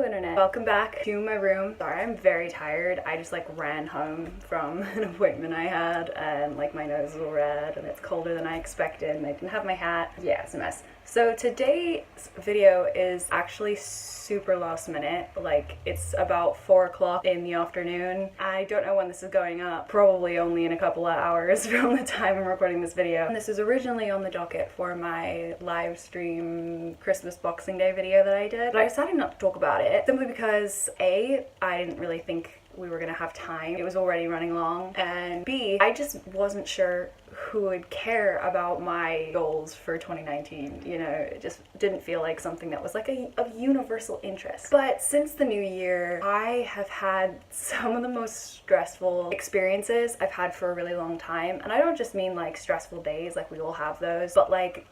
Hello internet, welcome back to my room. Sorry, I'm very tired. I just ran home from an appointment I had and my nose is all red and it's colder than I expected and I didn't have my hat. Yeah, it's a mess. So today's video is actually super last minute. It's about 4 o'clock in the afternoon. I don't know when this is going up, probably only in a couple of hours from the time I'm recording this video. And this is originally on the docket for my live stream Christmas Boxing Day video that I did, but I decided not to talk about it simply because A, I didn't really think we were gonna have time. It was already running long. And B, I just wasn't sure who would care about my goals for 2019. You know, it just didn't feel like something that was of universal interest. But since the new year, I have had some of the most stressful experiences I've had for a really long time. And I don't just mean stressful days, we all have those, but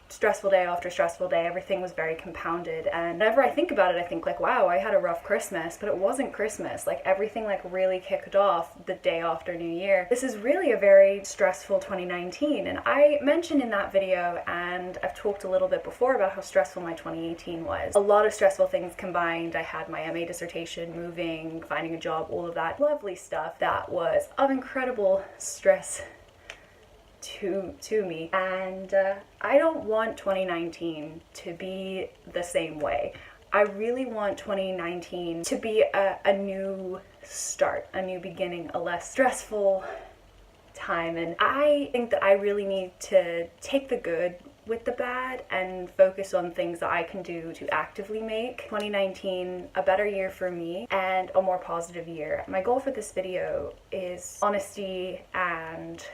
stressful day after stressful day, everything was very compounded. And whenever I think about it, I think wow, I had a rough Christmas, but it wasn't Christmas. Everything really kicked off the day after New Year. This is really a very stressful 2019, and I mentioned in that video, and I've talked a little bit before about how stressful my 2018 was. A lot of stressful things combined. I had my MA dissertation, moving, finding a job, all of that lovely stuff that was of incredible stress to me, and I don't want 2019 to be the same way. I really want 2019 to be a new start, a new beginning, a less stressful time. And I think that I really need to take the good with the bad and focus on things that I can do to actively make 2019 a better year for me and a more positive year. My goal for this video is honesty and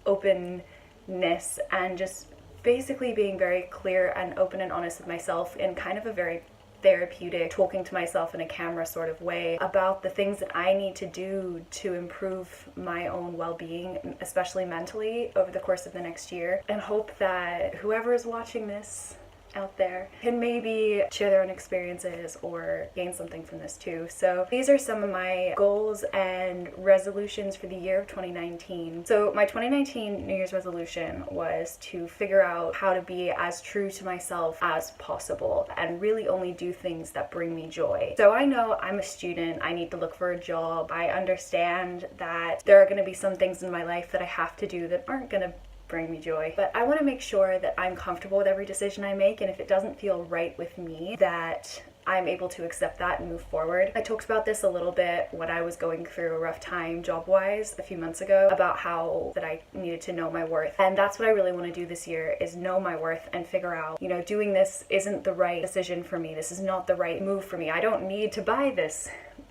openness and just basically being very clear and open and honest with myself in kind of a very therapeutic, talking to myself in a camera sort of way about the things that I need to do to improve my own well-being, especially mentally, over the course of the next year, and hope that whoever is watching this out there can maybe share their own experiences or gain something from this too. So these are some of my goals and resolutions for the year of 2019. So my 2019 New Year's resolution was to figure out how to be as true to myself as possible and really only do things that bring me joy. So I know I'm a student, I need to look for a job. I understand that there are going to be some things in my life that I have to do that aren't going to bring me joy, but I want to make sure that I'm comfortable with every decision I make, and if it doesn't feel right with me, that I'm able to accept that and move forward. I talked about this a little bit when I was going through a rough time job-wise a few months ago, about how that I needed to know my worth, and that's what I really want to do this year, is know my worth and figure out, doing this isn't the right decision for me, this is not the right move for me, I don't need to buy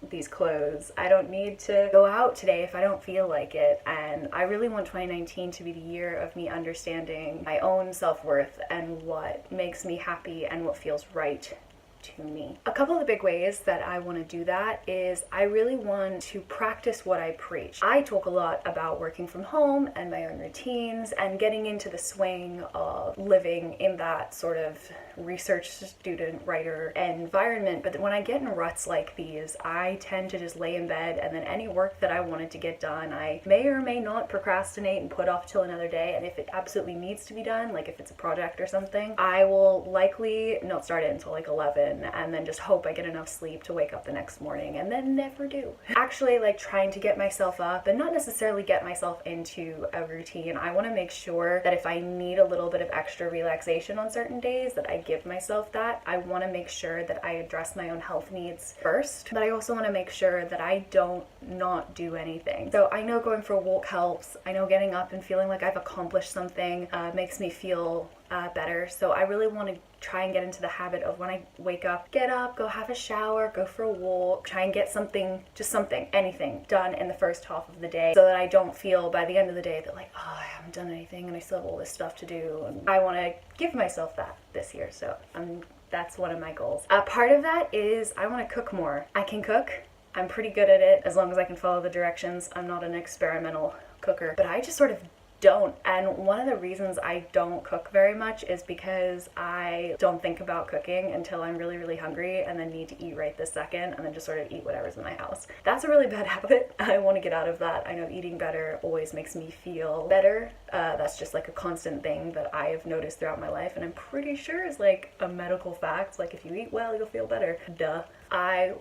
these clothes, I don't need to go out today if I don't feel like it. And I really want 2019 to be the year of me understanding my own self-worth and what makes me happy and what feels right to me. A couple of the big ways that I want to do that is I really want to practice what I preach. I talk a lot about working from home and my own routines and getting into the swing of living in that sort of research student writer environment, but when I get in ruts like these, I tend to just lay in bed, and then any work that I wanted to get done, I may or may not procrastinate and put off till another day. And if it absolutely needs to be done, if it's a project or something, I will likely not start it until 11 and then just hope I get enough sleep to wake up the next morning, and then never do. Actually, trying to get myself up and not necessarily get myself into a routine. I want to make sure that if I need a little bit of extra relaxation on certain days, that I give myself that. I want to make sure that I address my own health needs first, but I also want to make sure that I don't not do anything. So I know going for a walk helps. I know getting up and feeling like I've accomplished something makes me feel better. So I really want to try and get into the habit of when I wake up, get up, go have a shower, go for a walk, try and get something, anything done in the first half of the day, so that I don't feel by the end of the day that oh, I haven't done anything and I still have all this stuff to do. And I want to give myself that this year. So that's one of my goals. Part of that is I want to cook more. I can cook. I'm pretty good at it as long as I can follow the directions. I'm not an experimental cooker, but I just sort of don't. And one of the reasons I don't cook very much is because I don't think about cooking until I'm really, really hungry and then need to eat right this second and then just sort of eat whatever's in my house. That's a really bad habit. I want to get out of that. I know eating better always makes me feel better. That's just like a constant thing that I have noticed throughout my life, and I'm pretty sure is like a medical fact. Like if you eat well, you'll feel better. Duh. I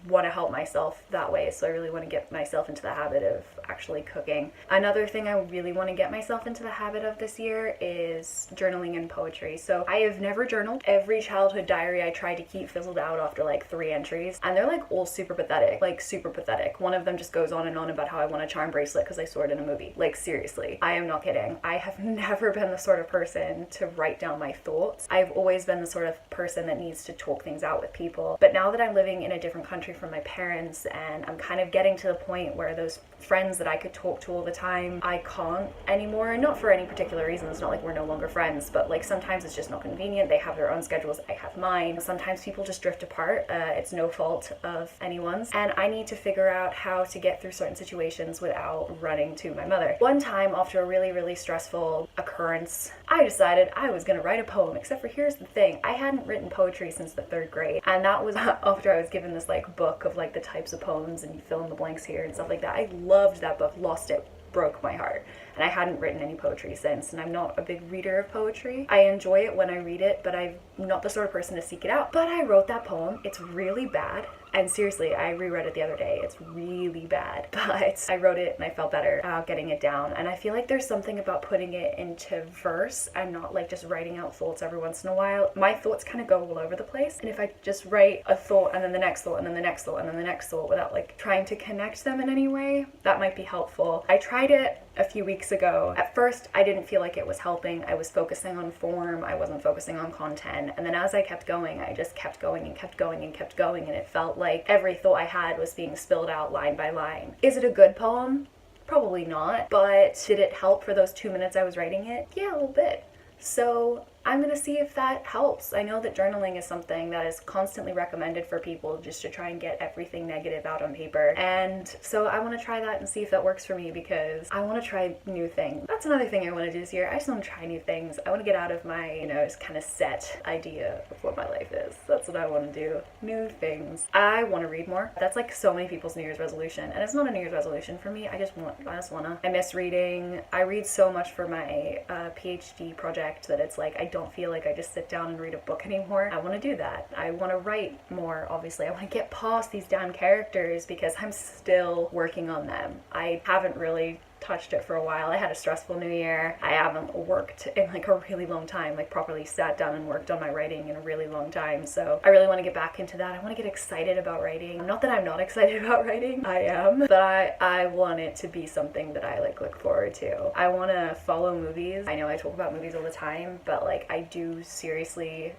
want to help myself that way, so I really want to get myself into the habit of actually cooking. Another thing I really want to get myself into the habit of this year is journaling and poetry. So I have never journaled. Every childhood diary I tried to keep fizzled out after like 3 entries, and they're like all super pathetic, like super pathetic. One of them just goes on and on about how I want a charm bracelet because I saw it in a movie. Like seriously, I am not kidding. I have never been the sort of person to write down my thoughts. I've always been the sort of person that needs to talk things out with people. But now that I'm living in a different country from my parents, and I'm kind of getting to the point where those friends that I could talk to all the time, I can't anymore. And not for any particular reason. It's not like we're no longer friends, but like sometimes it's just not convenient. They have their own schedules, I have mine. Sometimes people just drift apart. It's no fault of anyone's, and I need to figure out how to get through certain situations without running to my mother. One time, after a really, really stressful occurrence, I decided I was gonna write a poem, except for here's the thing, I hadn't written poetry since the 3rd grade, and that was after I was given this like book of like the types of poems and you fill in the blanks here and stuff like that. I loved that book, lost it, broke my heart, and I hadn't written any poetry since, and I'm not a big reader of poetry. I enjoy it when I read it, but I'm not the sort of person to seek it out. But I wrote that poem. It's really bad, and seriously, I reread it the other day. It's really bad, but I wrote it and I felt better about getting it down. And I feel like there's something about putting it into verse and not like just writing out thoughts every once in a while. My thoughts kind of go all over the place, and if I just write a thought and then the next thought and then the next thought and then the next thought without like trying to connect them in any way, that might be helpful. I tried it a few weeks ago. At first, I didn't feel like it was helping. I was focusing on form, I wasn't focusing on content. And then as I kept going, I just kept going and kept going and kept going, and it felt like every thought I had was being spilled out line by line. Is it a good poem? Probably not. But did it help for those 2 minutes I was writing it? Yeah, a little bit. So I'm gonna see if that helps. I know that journaling is something that is constantly recommended for people just to try and get everything negative out on paper. And so I want to try that and see if that works for me, because I want to try new things. That's another thing I want to do this year. I just want to try new things. I want to get out of my, kind of set idea of what my life is. That's what I want to do. New things. I want to read more. That's like so many people's New Year's resolution. And it's not a New Year's resolution for me. I just wanna. I miss reading. I read so much for my PhD project that it's like I don't feel like I just sit down and read a book anymore. I want to do that. I want to write more, obviously. I want to get past these damn characters because I'm still working on them. I haven't really touched it for a while. I had a stressful new year. I haven't worked in like a really long time, like properly sat down and worked on my writing in a really long time. So I really want to get back into that. I want to get excited about writing. Not that I'm not excited about writing, I am, but I want it to be something that I like look forward to. I want to follow movies. I know I talk about movies all the time, but like I do seriously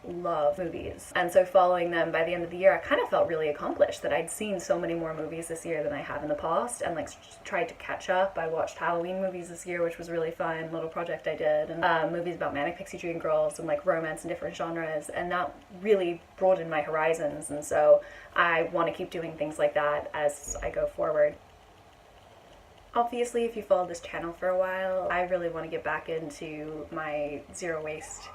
love movies. And so following them by the end of the year, I kind of felt really accomplished that I'd seen so many more movies this year than I have in the past, and like tried to catch up. I watched Halloween movies this year, which was really fun, little project I did, and movies about Manic Pixie Dream Girls and like romance and different genres, and that really broadened my horizons. And so I want to keep doing things like that as I go forward. Obviously, if you followed this channel for a while, I really want to get back into my zero waste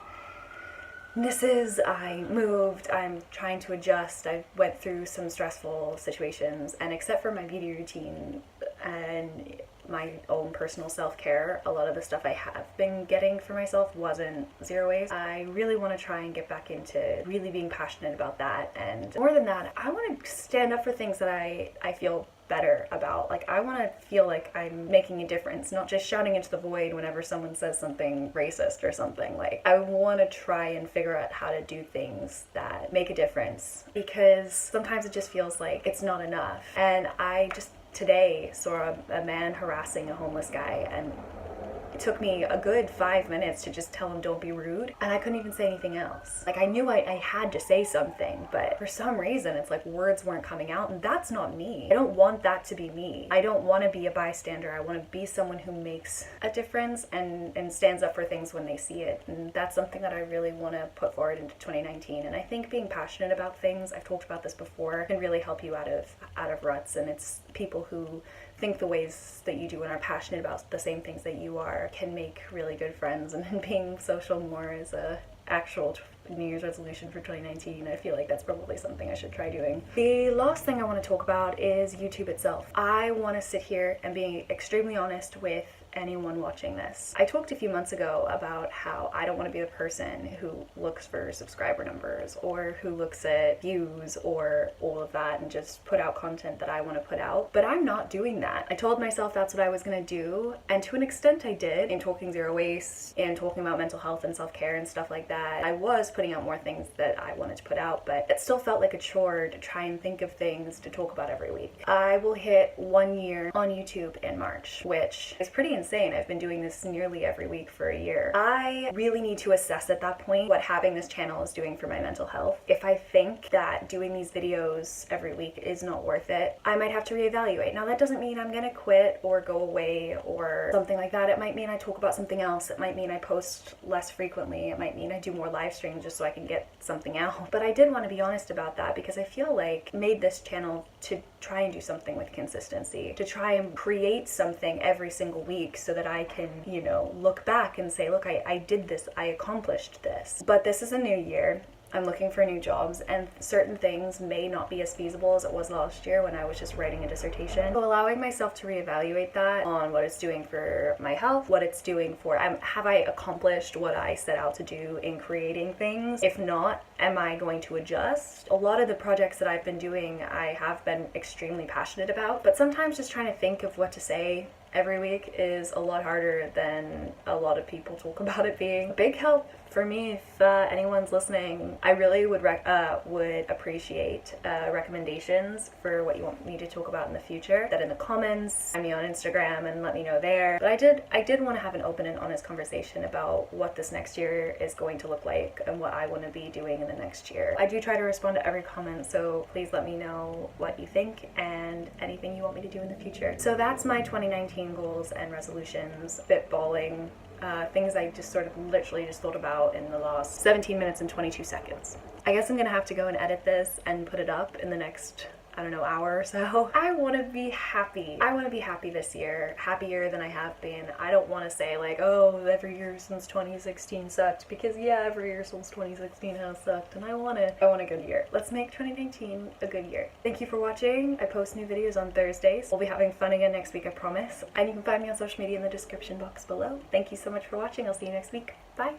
I moved, I'm trying to adjust, I went through some stressful situations, and except for my beauty routine and my own personal self-care, a lot of the stuff I have been getting for myself wasn't zero waste. I really want to try and get back into really being passionate about that, and more than that, I want to stand up for things that I feel better about. Like, I want to feel like I'm making a difference, not just shouting into the void whenever someone says something racist or something. Like, I want to try and figure out how to do things that make a difference, because sometimes it just feels like it's not enough. And I just today saw a man harassing a homeless guy, and it took me a good 5 minutes to just tell him don't be rude, and I couldn't even say anything else. Like, I knew I had to say something, but for some reason it's like words weren't coming out, and that's not me. I don't want that to be me. I don't want to be a bystander. I want to be someone who makes a difference and stands up for things when they see it, and that's something that I really want to put forward into 2019. And I think being passionate about things, I've talked about this before, can really help you out of ruts, and it's people who think the ways that you do and are passionate about the same things that you are can make really good friends, and being social more is a actual New Year's resolution for 2019. I feel like that's probably something I should try doing. The last thing I want to talk about is YouTube itself. I want to sit here and be extremely honest with anyone watching this. I talked a few months ago about how I don't want to be the person who looks for subscriber numbers or who looks at views or all of that and just put out content that I want to put out. But I'm not doing that. I told myself that's what I was going to do, and to an extent I did. In talking zero waste and talking about mental health and self-care and stuff like that, I was putting out more things that I wanted to put out, but it still felt like a chore to try and think of things to talk about every week. I will hit 1 year on YouTube in March, which is pretty insane. I've been doing this nearly every week for a year. I really need to assess at that point what having this channel is doing for my mental health. If I think that doing these videos every week is not worth it, I might have to reevaluate. Now that doesn't mean I'm gonna quit or go away or something like that. It might mean I talk about something else. It might mean I post less frequently. It might mean I do more live streams just so I can get something out. But I did want to be honest about that because I feel like I made this channel to try and do something with consistency, to try and create something every single week so that I can, you know, look back and say, look, I did this, I accomplished this. But this is a new year. I'm looking for new jobs, and certain things may not be as feasible as it was last year when I was just writing a dissertation. So allowing myself to reevaluate that on what it's doing for my health, what it's doing for, have I accomplished what I set out to do in creating things? If not, am I going to adjust? A lot of the projects that I've been doing, I have been extremely passionate about, but sometimes just trying to think of what to say every week is a lot harder than a lot of people talk about it being. A big help for me, if anyone's listening, I really would appreciate recommendations for what you want me to talk about in the future. That in the comments, find me on Instagram and let me know there. But I did want to have an open and honest conversation about what this next year is going to look like and what I want to be doing in the next year. I do try to respond to every comment, so please let me know what you think and anything you want me to do in the future. So that's my 2019 goals and resolutions, spitballing, things I just sort of literally just thought about in the last 17 minutes and 22 seconds. I guess I'm gonna have to go and edit this and put it up in the next, I don't know, hour or so. I want to be happy. I want to be happy this year, happier than I have been. I don't want to say like, oh, every year since 2016 sucked, because yeah, every year since 2016 has sucked, and I want a good year. Let's make 2019 a good year. Thank you for watching. I post new videos on Thursdays. We'll be having fun again next week, I promise. And you can find me on social media in the description box below. Thank you so much for watching. I'll see you next week. Bye.